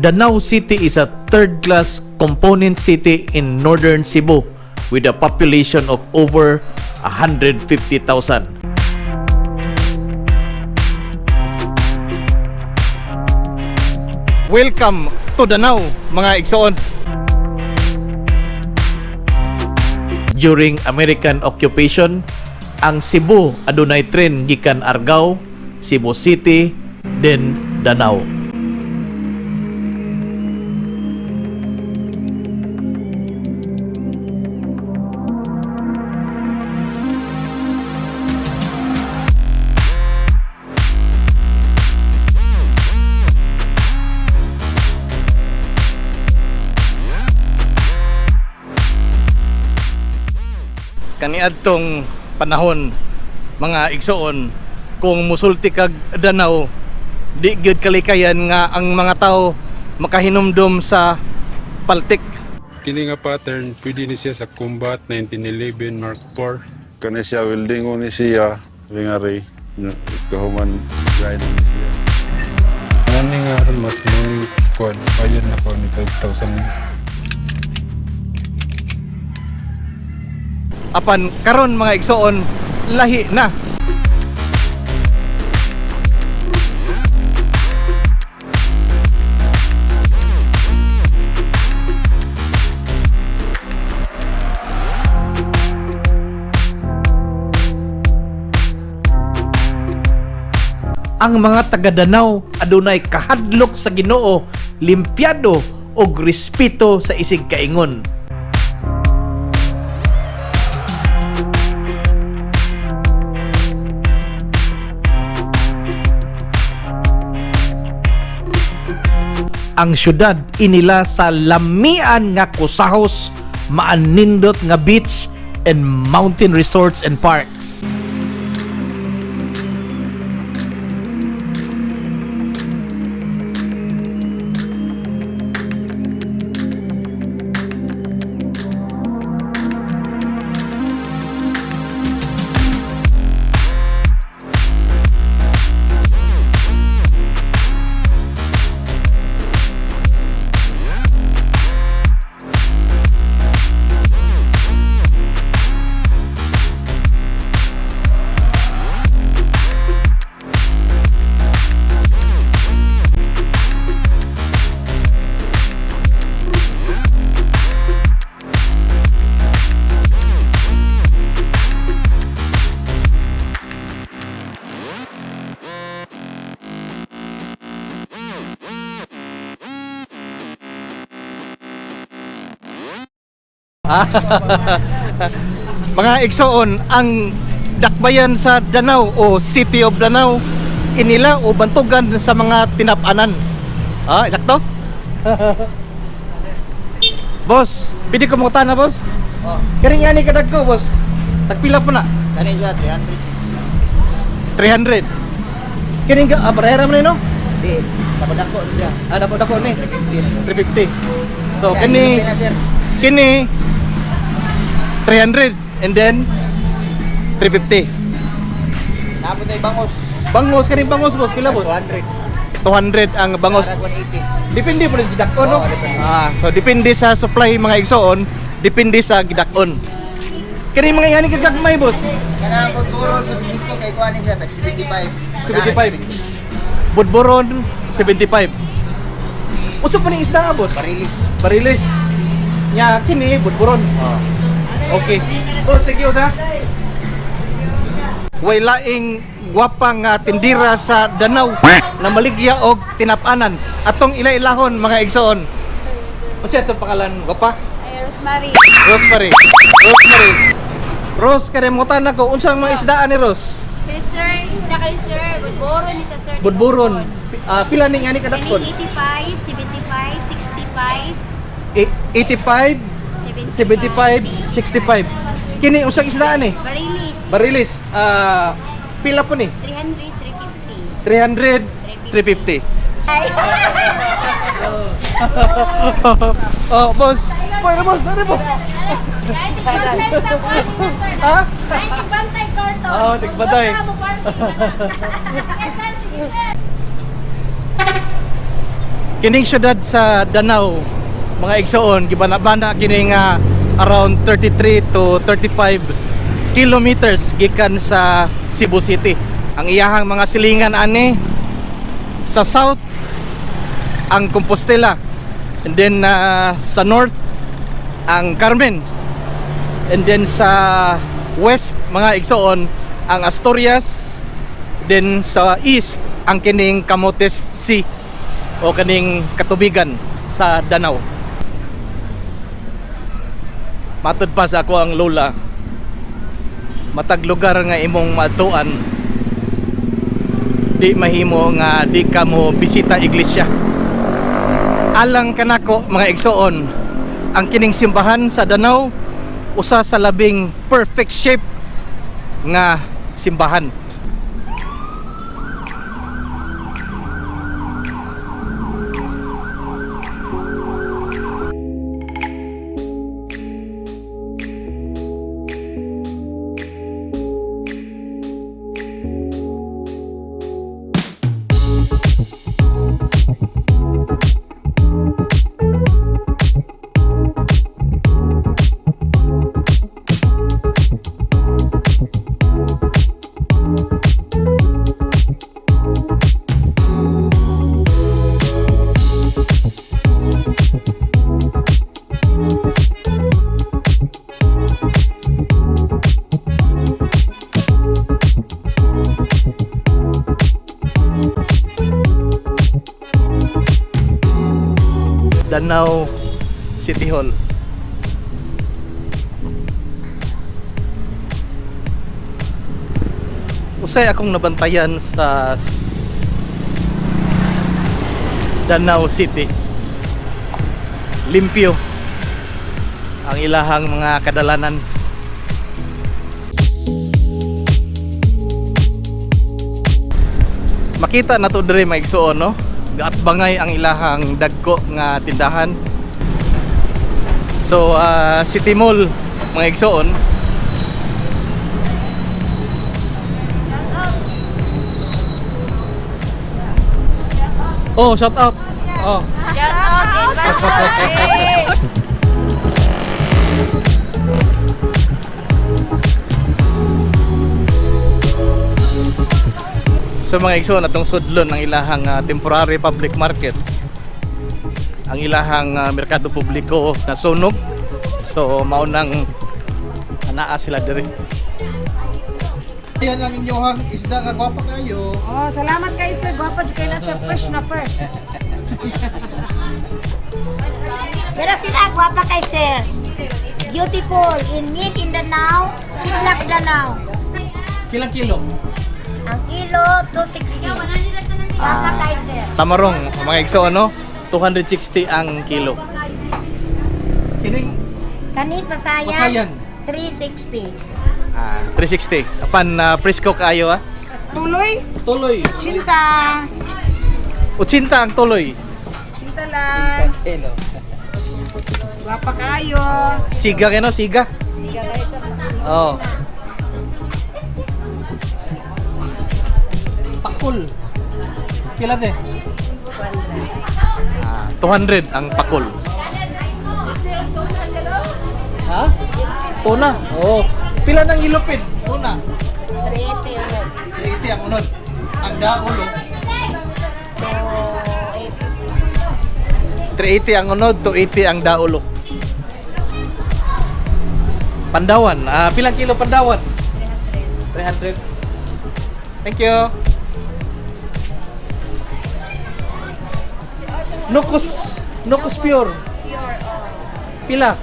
Danau City is a third-class component city in northern Cebu with a population of over 150,000. Welcome to Danau, mga igsoon. During American occupation, ang Cebu adunay tren gikan Argao, Cebu City, then Danau. Kaniadtong panahon, mga igsoon, kung musulti kag Danau, di gyud kalikayan nga ang mga tao makahinumdum sa paltik. Kini nga pattern pwede ni siya sa Combat 1911 Mark IV. Kani siya welding ni siya ringari kahuman grind ni siya. Ani nga ron mas morning quad ayun na ko ni 5,000. Apan karon, mga igsoon, lahi na. Ang mga taga Danau adunay kahadlok sa Ginoo, limpyado ug respeto sa isig kaingon. Ang syudad inila sa lamian nga kusahos, maanindot nga beach and mountain resorts and parks. Mga igsoon, ang dakbayan sa Danau o City of Danau inila o bantugan sa mga tinapanan. Eksakto? Boss, pwede ko mukutan na, boss? Kani nga ni kadag ko, boss. Tagpila po na? Kani siya 300. 300. Kani nga, parehera mo na no? Di, dapat ako siya. Dapat ako ni 350. So, Kaya, kini hindi na, sir. 300 and then 350. Napon tayo bangos. Bangos, kani bangos, boss, pila, boss? 200. 200 ang bangos. Para 180. Depende po sa gidakon, no? Depende. So depende sa supply, mga igsoon, depende sa gidakon. Kani mga yani kagagmay, boss. Kana pagburon ko dito kay kuan siya tag 75. 75. Budburon 75. Unsa pa ning isda boss? Barilis. Barilis. Nya kini budburon. Okay. Boss, sige usa. Way laing gwapang tindira sa Danau na maligya og tinapanan. Atong ila-ilahon mga igsoon. Unsa atong pangalan gwapa? Ay, Rosemary. Rosemary. Rosemary. Rose, kalimutan ako. Unsa ang mga isdaan ni Rose? Sir, isda kayo sir. Budboron isa sir. Budburon. Pila ning ani kadakon? 85, 75, 65, 85, 75, 65. Kini usang isdaan eh. Barilis. Barilis. Pila po ni? 300, 300, 350. 350. Ay. Oh, boss. Ano boss? Ano po? Kahit igbantay sa kuwan nila, sir. Ha? Kahit igbantay korto. Oo, tigbantay. Huwag mo party. Yes, sir. Sige, sir. Kining syudad sa Danau, mga igsoon, gibanabana kini nga around 33 to 35 kilometers gikan sa Cebu City. Ang iyahang mga silingan ani sa south ang Compostela, and then sa north ang Carmen, and then sa west mga igsoon ang Asturias, then sa east ang kining Camotes Sea o kaning katubigan sa Danau. Matud pa sa ako ang lola, matag lugar nga imong matuan di mahimo nga di ka mo bisita iglesia. Alang kanako mga igsoon, ang kining simbahan sa Danau usa sa labing perfect shape nga simbahan. Danau City Hall. Usay akong nabantayan sa Danau City. Limpyo ang ilahang mga kadalanan. Makita na to dire maigsoon, no? At bangay ang ilahang dagko nga tindahan. So City Mall mga igsoon. Oh, shout out. Oh. Shout out, Ivan. So mga igsoon, atong sudlon ang ilahang temporary public market, ang ilahang merkado publiko na sunog. So maunang anaa sila diri. Yan ang inyong isda nga gwapa kayo. Oh, salamat kayo sir. Gwapa di kayo sir. Fresh na fresh. Pero sila, gwapa kay sir. Beautiful. In meat in Danau, Sidlak Danau. Kilang kilo? Ang kilo, 260. Gwapa kay sir. Tamarong, mga igsoon, no? 260 ang kilo. Kining Kani pasayan, Pasayan. 360. 360. Apan presko kaayo ha? Tuloy. Tuloy. Cinta. 80 ang tuloy. Cinta lang. Gwapa kayo. Siga kayo, no? Siga. Siga kayo sir. Oh. Pakul. Pila de? 200 ang pakul. Ha? Tuna. Oh. Pila ng ilupin? Tuna. 380 ang unod. Ang daulo. 380 ang unod, 280 ang daulo. Pandawan. Pilang kilo pandawan? 300. Thank you. Nukos pure. Pila?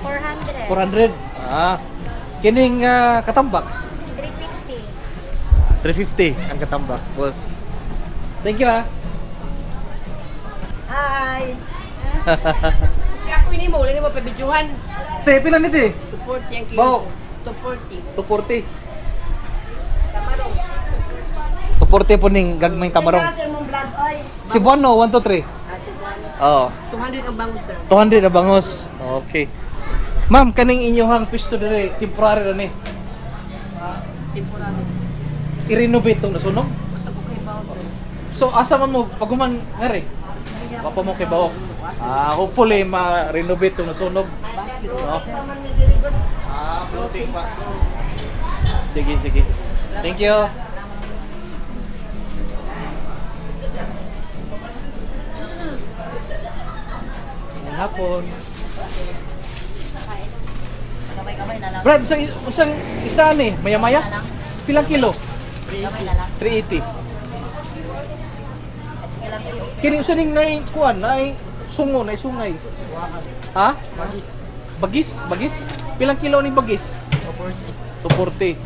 400. 400. Kining katambak? 350. 350 ang katambak, boss. Thank you Hi. Si ako ini mo, ulit mo pabidyuhan. Te, pila ni te? 240 ang Bao. kilo. 240. 240. Tamarong. 240 po ning gagmay tamarong. Kasi mong vlog, oy. Si Bono, 1 to 3. Oo. 200 ang bangus sir. 200 na bangos. Okay. Ma'am, kaning inyohang pisto dire, temporary ra ni. Temporary. I-renovate tong nasunog. Basta ko kay bawas sir. So asa man mo paguman ngari? Papa mo kay Bawok. Hopefully ma-renovate tong nasunog. No? Floating pa. Sige, sige. Thank you. Ngayong hapon. Brad, usang isdaan eh. Maya-maya? Pilang kilo? 380. Kini usa ning nay kuan, nay sungo, nay sungay. Ha? Bagis. Pilang kilo ning bagis? 240.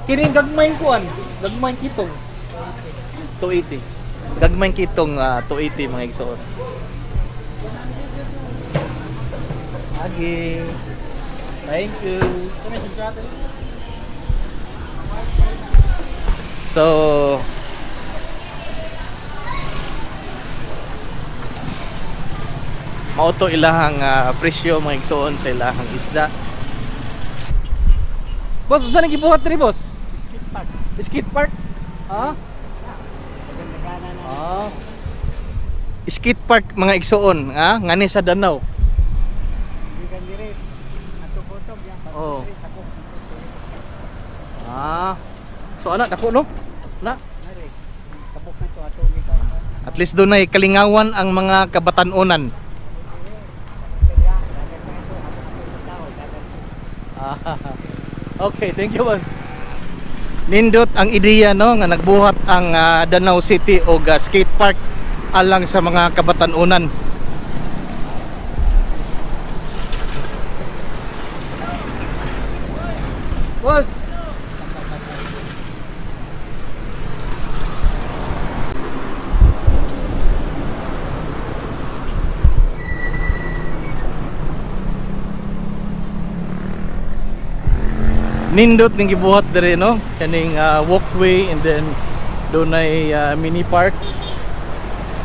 Kini gagmay kuan, gagmay kitong 280. Gagmay kitong 280 mga igsoon. Agi. Thank you. So, mauto ilahang presyo mga igsoon sa ilahang isda. Boss, saan ang gibuhat rin, boss? Skate park. Ha? Skate park mga igsoon, ha? Ngani sa Danau. Oh. So anak dako no? Na. At least doon ay kalingawan ang mga kabatanunan. Okay, thank you boss. Nindot ang ideya no nga nagbuhat ang Danau City og skate park alang sa mga kabatanunan. Boss. Nindot ning gibuhat diri no kaning walkway and then doon ay mini park,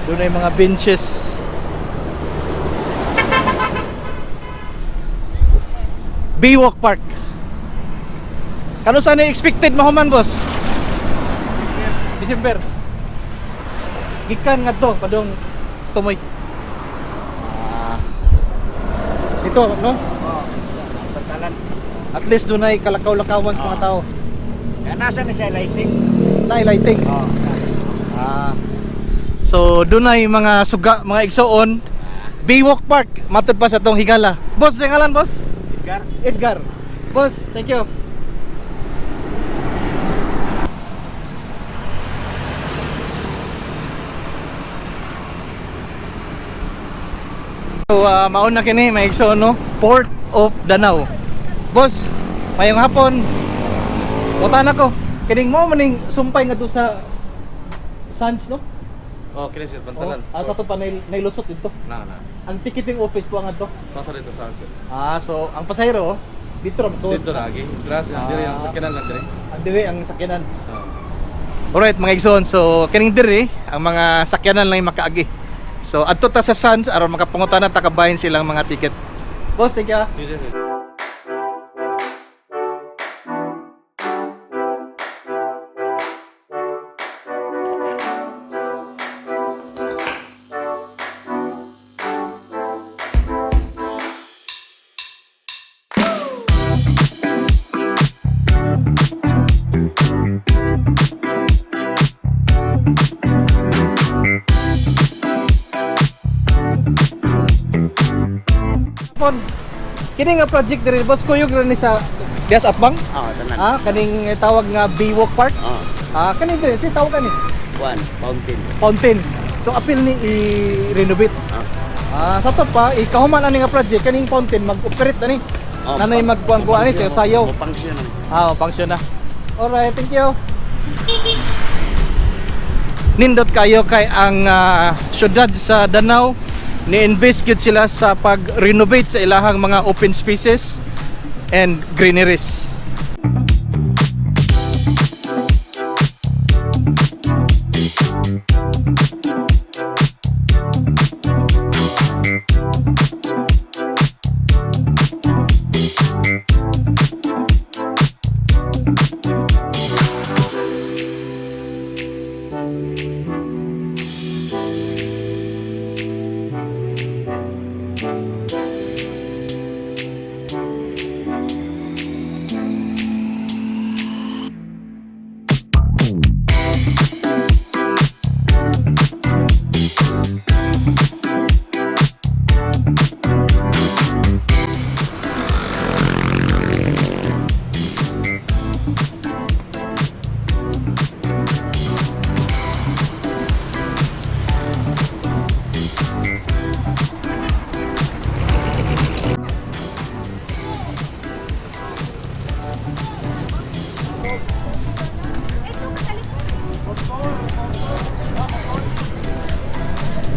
doon ay mga benches. Baywalk Park. Kano sana expected mahuman boss? December. Gikan nga to padong Stomoy. Ito no? At least doon ay kalakaw-lakawan sa mga tao. Kaya nasa na siya lighting? Lighting. So doon ay mga suga, mga igsoon. Baywalk Park, matod pa sa tong higala. Boss, sa ngalan boss? Edgar. Boss, thank you. So mauna kini may igsoon no, Port of Danau. Boss, mayong hapon. Utan ako. Kining mo maning sumpay nga to sa Sands no? Oh, kini sir, pantalan. Sa to pa nailusot dito. Na. Ang ticketing office ko nga to. Nasa dito sa sir. So ang pasahero dito ra to. Dito lagi. Gracias, diri ang sakinan lang diri. Ang dire ang sakyanan. Oh. Alright mga igsoon, so kining dire ang mga sakyanan lang yung makaagi. So adto ta sa Sands aron makapangutan ta kabahin silang mga ticket. Boss, thank you. Dito sir. Pon, kini nga project diri boss kuyog ra ni sa Dias Apbang? tanan. Kaning tawag nga Baywalk Park. Kaning diri si tawag kani Fountain. fountain. So apil ni i-renovate. Sa to pa ikahuman ani nga project kaning fountain mag-operate ani. Nanay magkuan-kuan ani sayaw. Function. Function na. Alright, thank you. Nindot kayo kay ang syudad sa Danau ni-invest gyud sila sa pag-renovate sa ilahang mga open spaces and greeneries.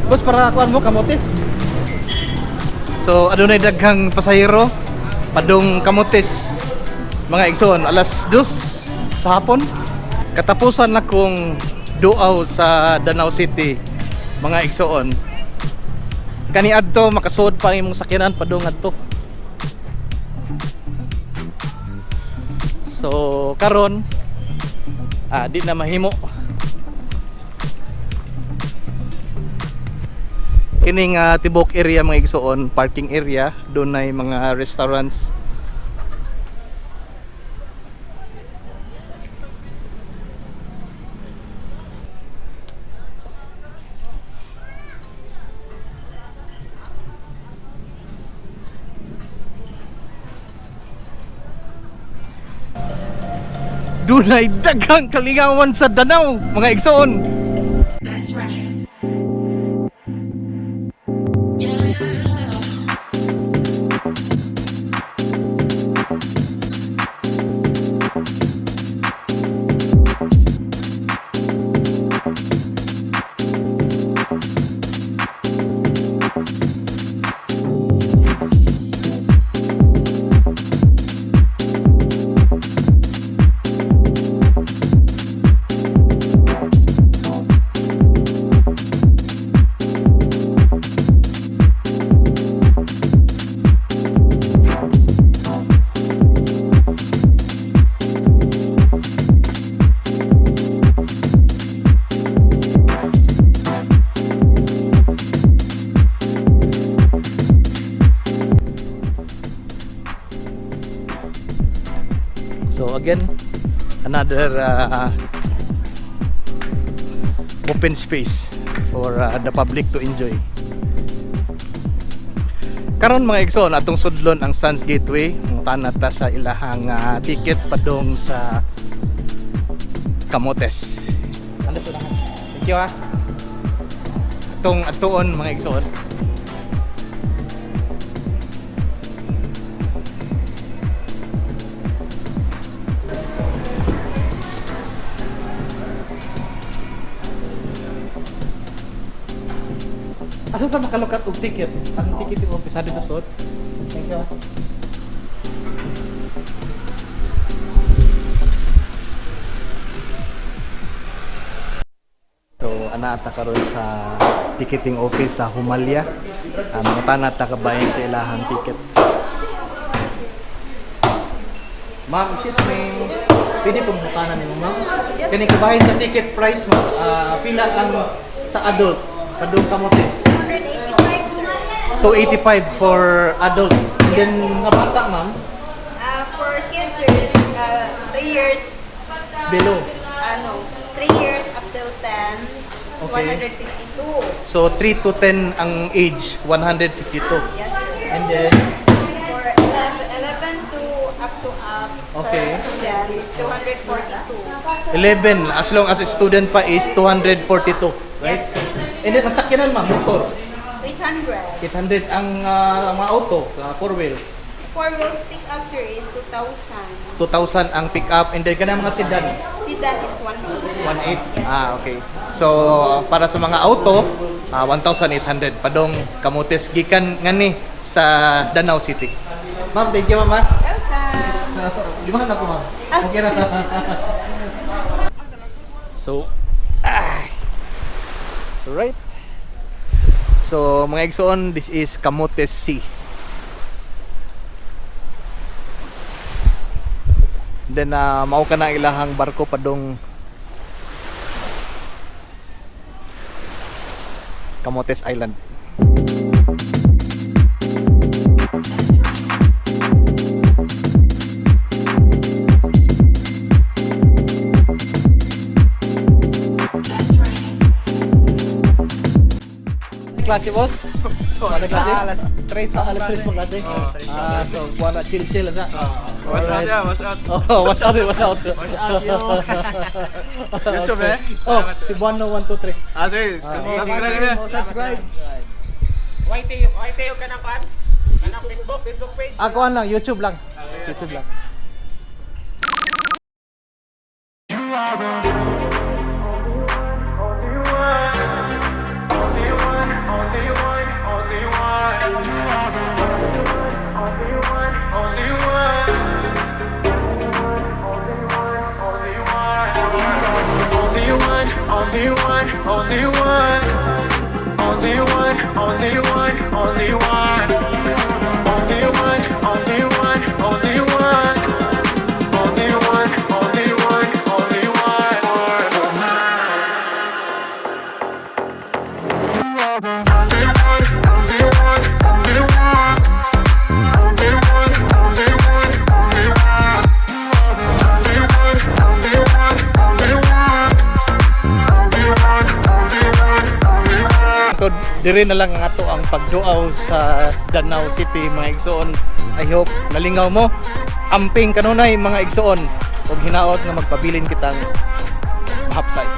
Boss, para kuan mo kamotes. So, adunay daghang pasahero padung kamotes. Mga igsoon, alas 2 sa hapon. Katapusan na kong duaw sa Danau City, mga igsoon. Kani adto makasuod pa imong sakyanan padung adto. So, karon di na mahimo. Kining tibok area mga igsoon, parking area, doon ay mga restaurants. Doon ay daghang kalingawan sa Danau mga igsoon. So again, another open space for the public to enjoy. Karon mga igsoon, atong sudlon ang Sands Gateway. Mutana ta sa ilahang ticket padong sa Camotes. Ano sa unahan? Thank you ha. Atong atuon mga igsoon. Asa ta makalukat og ticket? Ang ticket yung office dito sud. Thank you. So ana ta karon sa ticketing office sa Humalya. Mga tanat ta kabayan sa ilahang ticket. Ma'am, excuse me. Pwede kong mutanan nimo, ma'am? Kani kabayan sa ticket price mo, pila ang sa adult padung Camotes? 285 for adults. And then nga bata, ma'am? For kids, is 3 years Below. 3 years up to till 10 is Okay. 152. So 3 to 10 ang age, 152. Yes, sir. And then, For 11 to up Okay. sa student is 242. 11, as long as a student pa is 242. Right? Yes, sir. And then, ang sakyanan ma'am, motor. 800. 800 ang mga auto sa 4 wheels. 4 wheels pick up, sir, is 2,000. 2,000 ang pick up. And then, kanang mga sedan. Sedan is 1,800. 1.8. Okay. So, para sa mga auto, 1,800. Padong kamotes. Gikan ngani sa Danau City. Ma'am, thank you, ma'am. Welcome. Limahan ako, ma'am. Okay na. So, right. So, mga igsoon, this is Camotes Sea. Then, mao ka na ilahang barko padong Camotes Island. Klase boss? Ano klase? Alas 3 pa. Alas 3 pa klase? So buwan na chill-chill na. Watch out ya, watch out. Oh, watch out, watch out. YouTube eh? Oh, si Buano 123. Ah, sige. Subscribe ya. Subscribe. YTO ka ng pan? Kanang Facebook page. Ako lang, YouTube lang. YouTube lang. So, diri na lang nga to ang pagduaw sa Danau City mga igsoon. I hope nalingaw mo. Amping kanunay mga igsoon ug hinaot nga magpabilin kitang mahapsay.